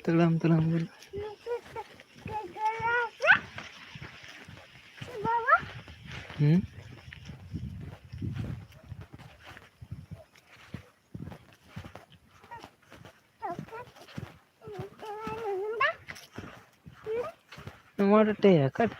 Telam. Hmm? What a cut.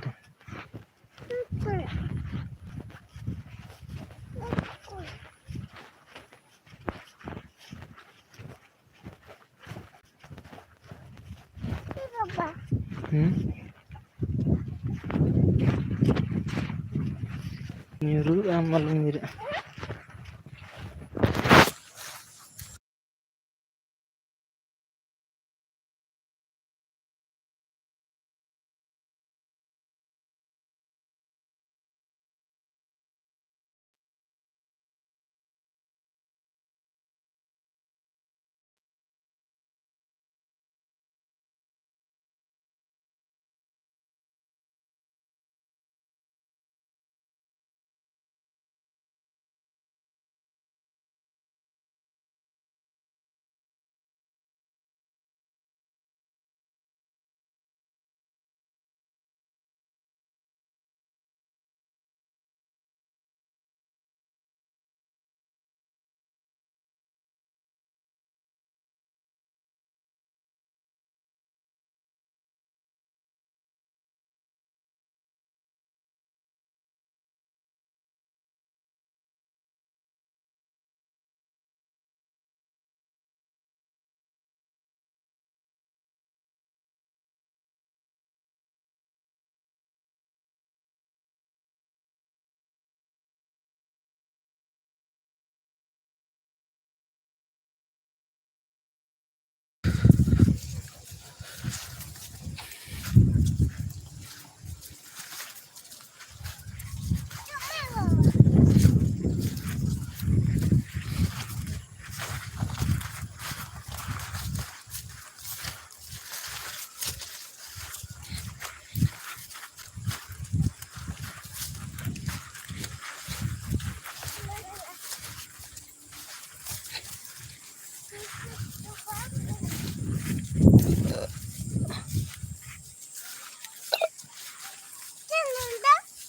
Hmm? Miru amal mira.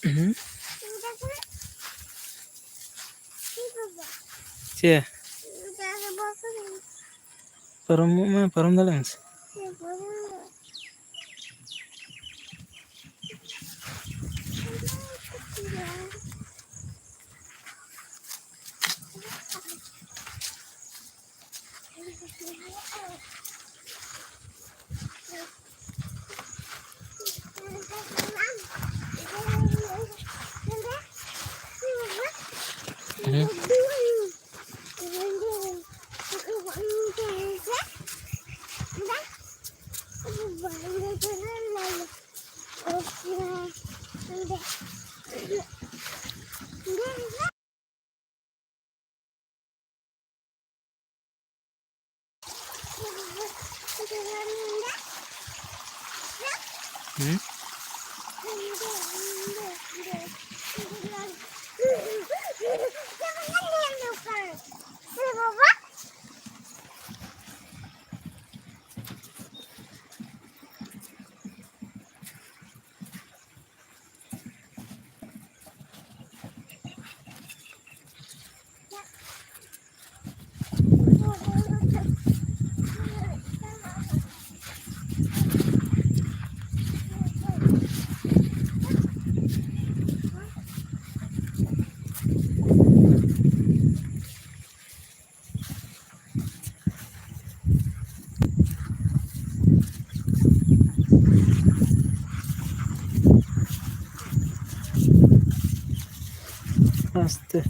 Hmm? Cie. Param dalens. Hmm? Hmm? Aste.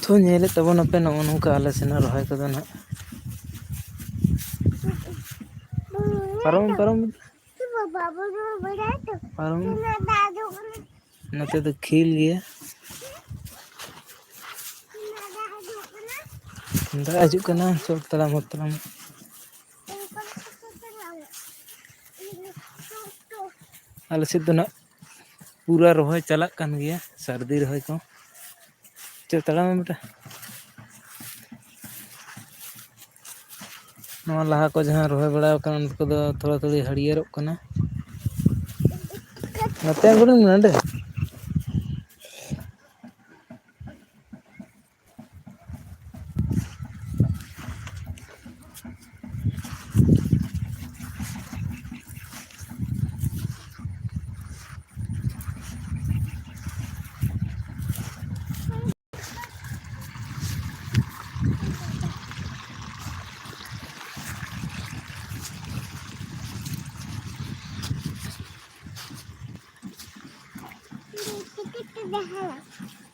तो नेले तब न पे नौका आले से न रहा कदो ना परम नते तो खिल गया ᱫᱟᱜ ᱦᱤᱡᱩᱜ ᱠᱟᱱᱟ ᱪᱚᱴ ᱛᱟᱲᱟᱢ ᱚᱛ ᱛᱟᱲᱟᱢ ᱟᱞᱮ ᱥᱮᱫ ᱫᱚ ᱱᱟᱜ ᱯᱩᱨᱟᱹ ᱨᱚᱦᱚᱭ ᱪᱟᱞᱟᱜ ᱠᱟᱱ ᱜᱮᱭᱟ ᱥᱟᱹᱨᱫᱤ ᱨᱚᱦᱚᱭ ᱠᱚ ᱪᱚ ᱛᱟᱲᱟᱢ ᱢᱮ ᱵᱮᱴᱟ ᱱᱚᱣᱟ ᱞᱟᱦᱟ ᱠᱚ ᱡᱟᱦᱟᱸ ᱨᱚᱦᱚᱭ ᱵᱟᱲᱟ ᱟᱠᱟᱱ ᱩᱱᱠᱩ ᱫᱚ ᱛᱷᱚᱲᱟ ᱛᱷᱩᱲᱤ ᱦᱟᱹᱲᱭᱟᱹᱲᱚᱜ ᱠᱟᱱᱟ ᱱᱚᱛᱮ ᱱᱚᱰᱮ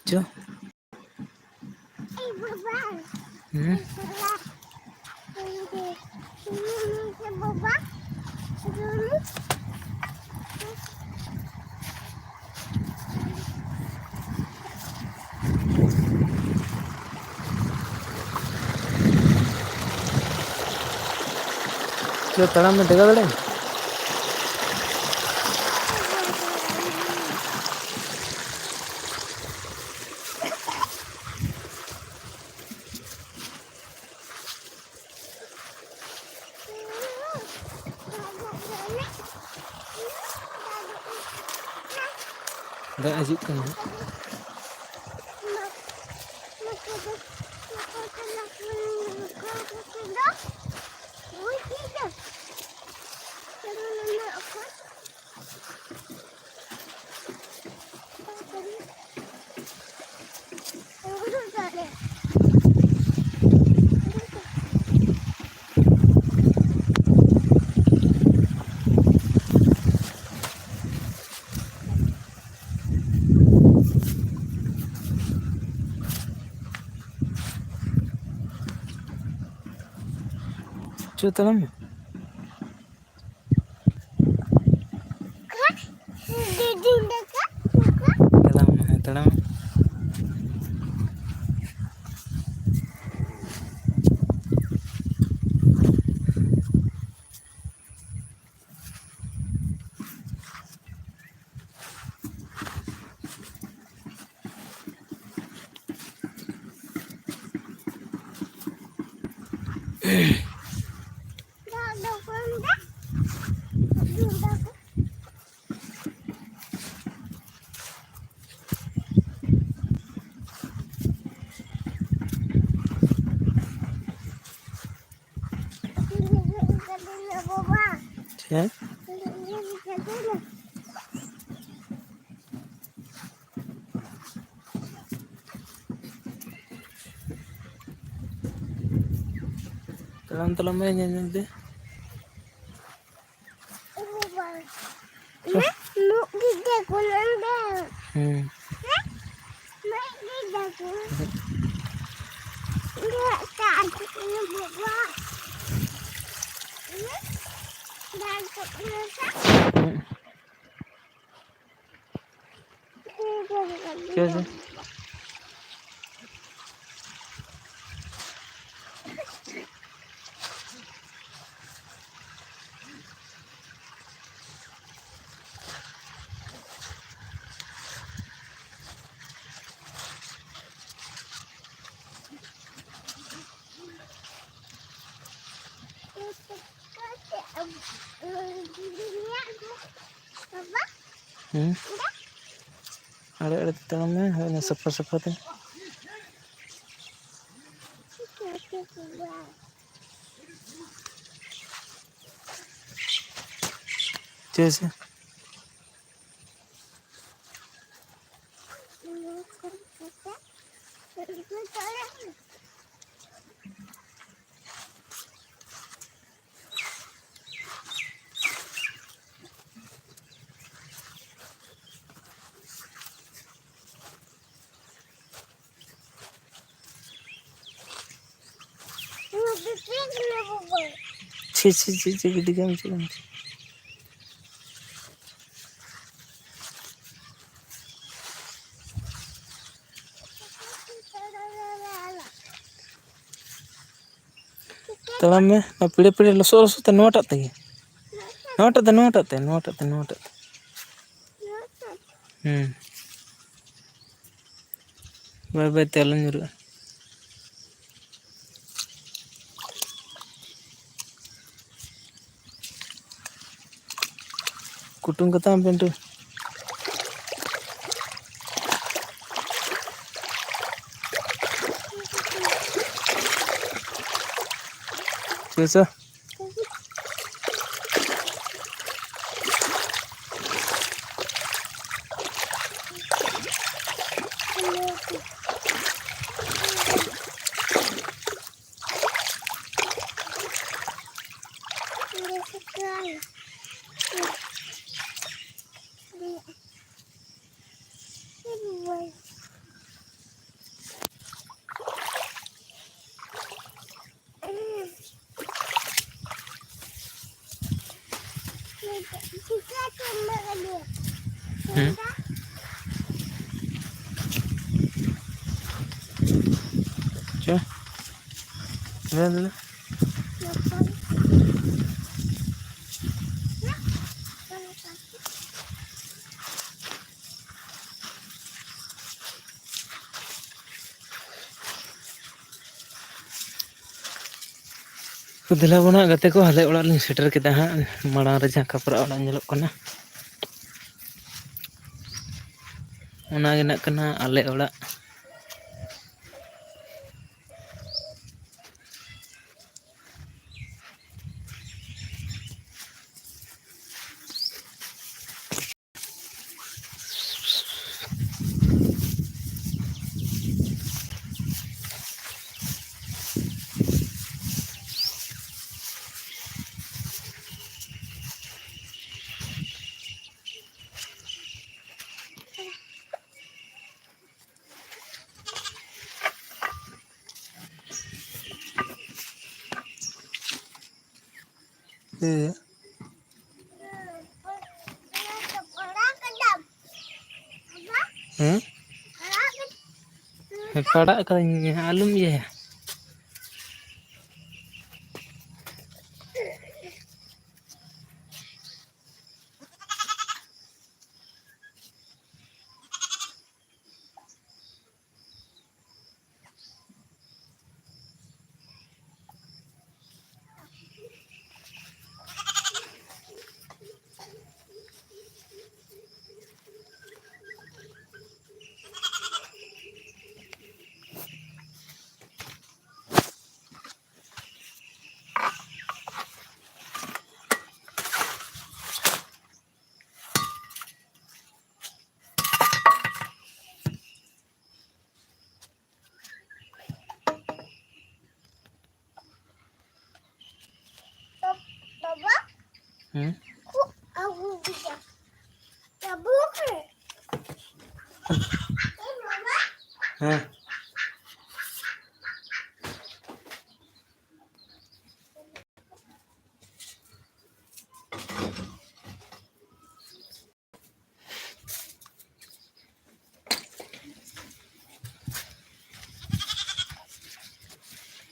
ᱪᱚ ᱪᱚ ᱛᱟᱲᱟᱢ ᱢᱮ ᱫᱮᱜᱟ ᱫᱟᱲᱮᱭᱟᱜ ᱫᱟᱜ ᱦᱤᱡᱩᱜ ᱠᱟᱱᱟ ᱪᱚ ᱛᱟᱲᱟᱢ ᱢᱮ ᱛᱟᱲᱟᱢ ᱢᱮ ᱦᱮᱸ ᱛᱟᱲᱟᱢ ᱢᱮ ᱪᱮᱫ ᱛᱟᱲᱟᱢ ᱛᱟᱲᱟᱢ ᱢᱮ ᱧᱮᱞ ᱧᱮᱞ ᱛᱮ चल अरे अरे ताम में सफा सफा थे जैसे छी छी छी छी गिटी गम छी ᱛᱟᱲᱟᱢ ᱢᱮ ᱯᱤᱲᱟᱹ ᱯᱤᱲᱟᱹ ᱞᱚᱥᱚᱫ ᱞᱚᱥᱚᱫ ᱛᱮ ᱱᱚᱣᱟᱴᱟᱜ ᱛᱮᱜᱮ ᱱᱚᱣᱟᱴᱟᱜ ᱛᱮ ᱵᱟᱹᱭ ᱵᱟᱹᱭ ᱛᱮ ᱟᱞᱚᱢ ᱧᱩᱨᱩᱜᱼᱟ ᱠᱩᱴᱩᱝ ᱠᱟᱛᱟᱢ ᱯᱤᱱᱴᱩ ᱫᱮᱞᱟ ᱵᱚᱱ ᱦᱟᱸᱜ ᱜᱟᱛᱮ ᱠᱚ ᱟᱞᱮ ᱚᱲᱟᱜ ᱞᱤᱧ ᱥᱮᱴᱮᱨ ᱠᱮᱫᱟ ᱦᱟᱸᱜ ᱢᱟᱲᱟᱝ ᱨᱮ ᱡᱟᱦᱟᱸ ᱠᱷᱟᱯᱨᱟᱜ ᱚᱲᱟᱜ ᱧᱮᱞᱚᱜ ᱠᱟᱱᱟ ᱚᱱᱟᱜᱮ ᱱᱟᱜ ᱠᱟᱱᱟ ᱟᱞᱮ ᱚᱲᱟᱜ ᱯᱟᱲᱟᱜ ᱠᱟᱹᱫᱟᱹᱧ ᱟᱞᱚᱢ ᱤᱭᱟᱹᱭᱟ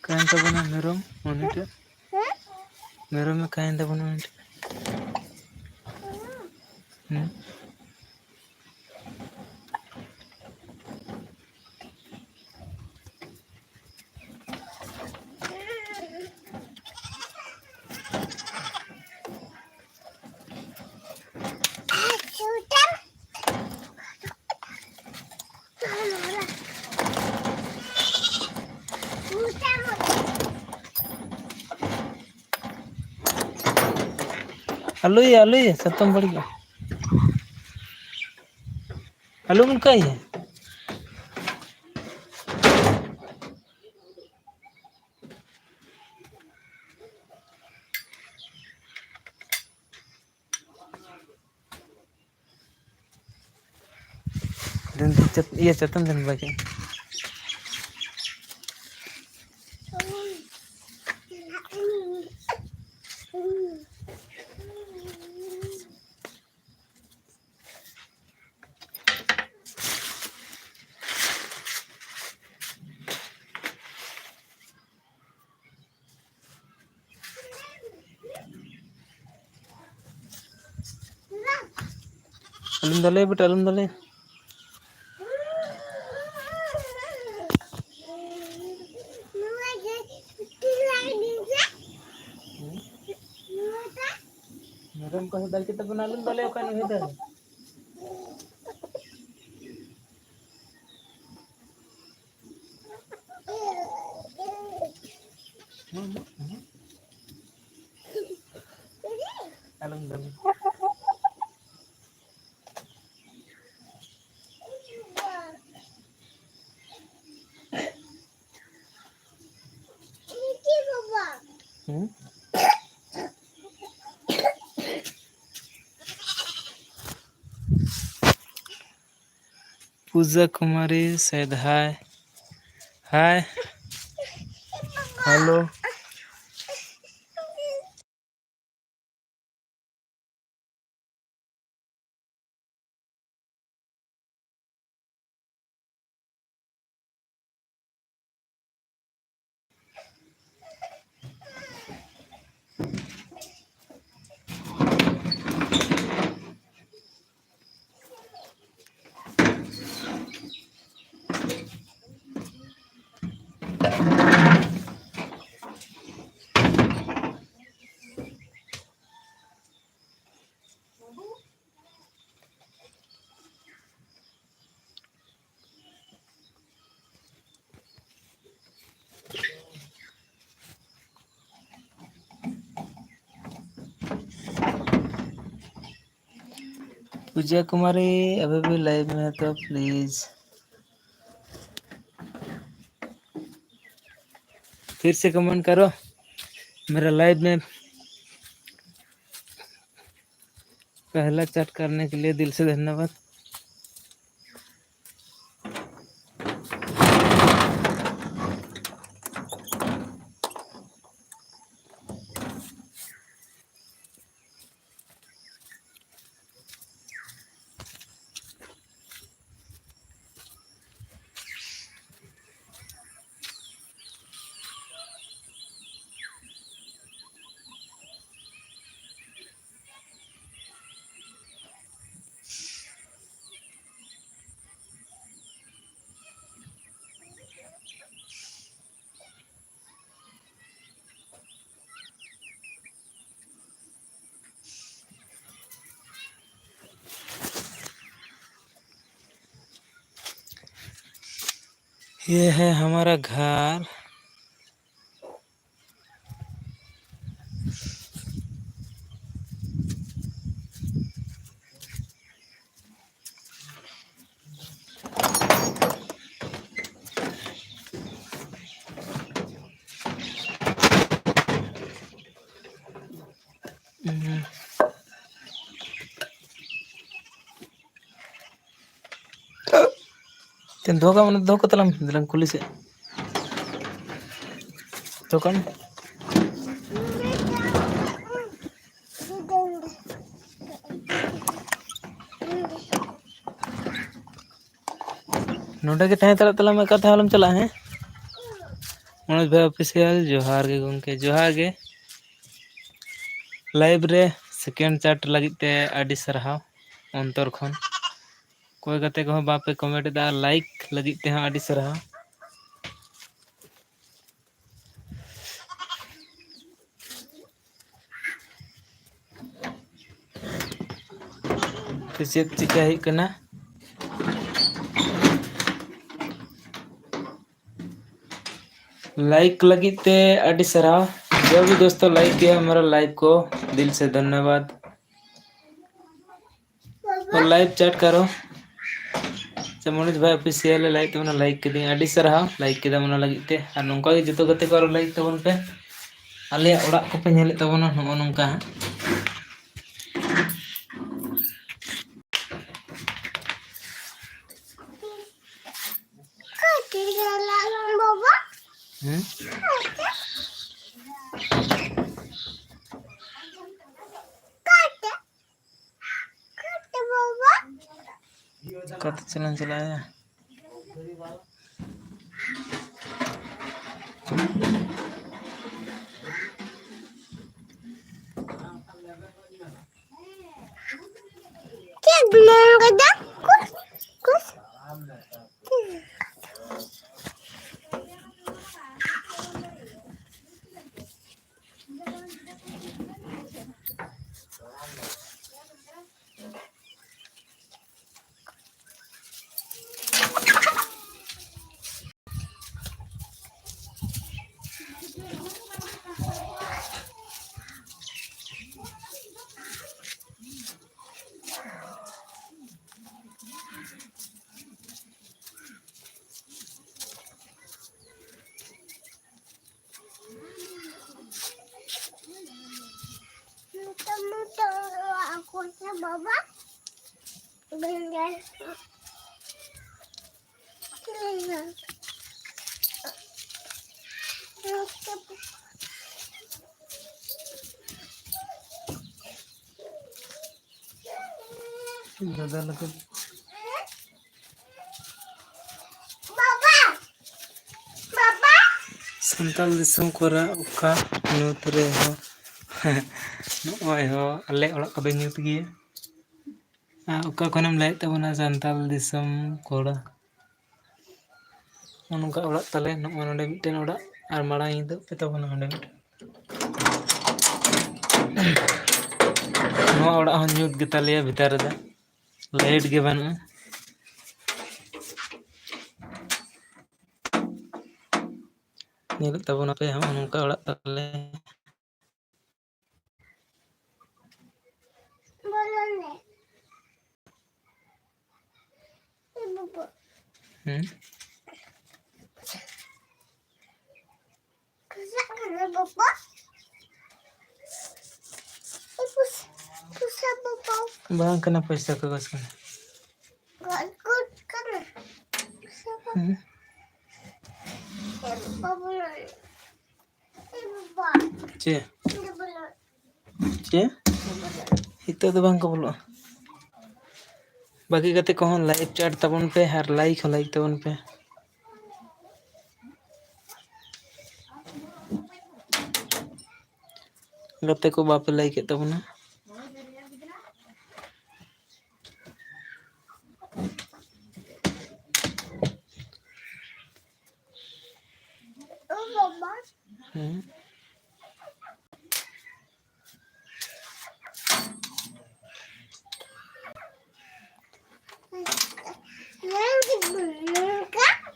Kain tabuna merom monite merom kain tabuna monite आलू सतम बड़ी आलू मन का है दिन ये चतन दिन बाकी Alum dale. Meron ko sa dal kita panalun dale o kan hidal. Alum dale. Pooja Kumari said hi. Hi. Hello. पूजा कुमारी अभी भी लाइव में है तो प्लीज फिर से कमेंट करो। मेरा लाइव में पहला चैट करने के लिए दिल से धन्यवाद। ये है हमारा घर। तेन धोखा मन धोखा तलम दिलम कुली से तो कम नोडे के तहे तला कथा वालम चला है मनोज भाई ऑफिशियल जोहार के गंके जोहार के लाइव रे सेकेंड चैट लगित ते आडी सरहाव अंतर खन कोई गते को बापे कमेंट दा लाइक लगित ते आडी सरहाव तो चेक चिका ही कना लाइक लगित ते आडी सरहाव जो भी दोस्तों लाइक किया हमारा लाइव को दिल से धन्यवाद और लाइव चैट करो मनोज भाई ऑफिशियल लाइक तो लाइक के आडी सरहाव लाइक के लगित ते और नौका के जो गते को लाइक तबन पे आले ओड़ा को पे नेले तबन नो नौका कत चलन चलाया क्या दादा लगे संताल दिसम कोरा उका न्यूत रे हो नॉय हो अल्ले ओड़ा कदे न्यूत गिया उका खनम लाइट तबना संताल दिसम कोरा उनका ओड़ा तले नोंडे मिटन ओड़ा आर माड़ा इंदो पे तबना ओंडे नो ओड़ा हन न्यूत गितालिया भितर रे लाइट गे बानुआ ᱧᱮᱞ ᱛᱟᱵᱚᱱ ᱟᱯᱮ ᱦᱚᱸ ᱱᱚᱝᱠᱟ ᱚᱲᱟᱜ ᱛᱟᱞᱮ bang kena pesta ke gas kan चे चे itu tuh bang kebulu bagi kate kohon like chat tabon pe har like tabon pe gate ko bape like tabona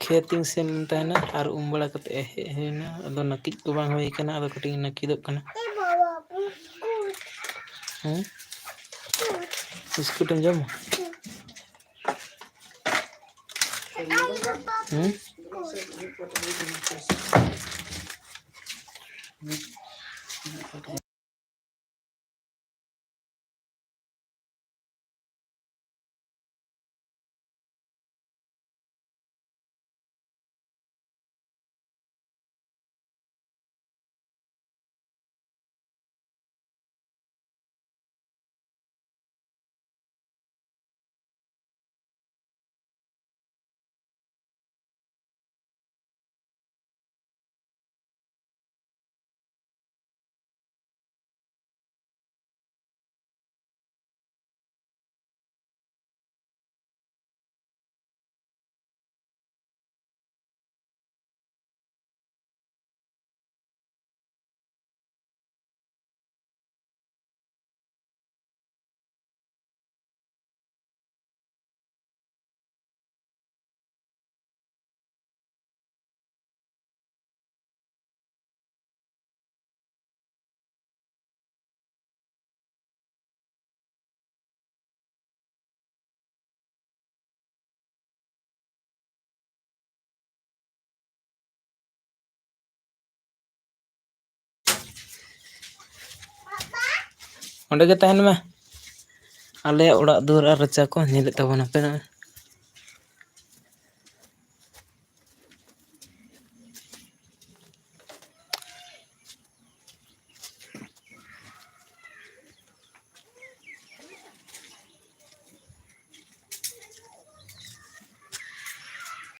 खेतिंग से मिलता है ना और उम्बड़ा कते है ना अदो नकित को बांग होई कना अदो कटिंग नकिदो कना बिस्कुट जम ओंडे के तहन में आले ओड़ा दूर और रचा को नेले तबना पे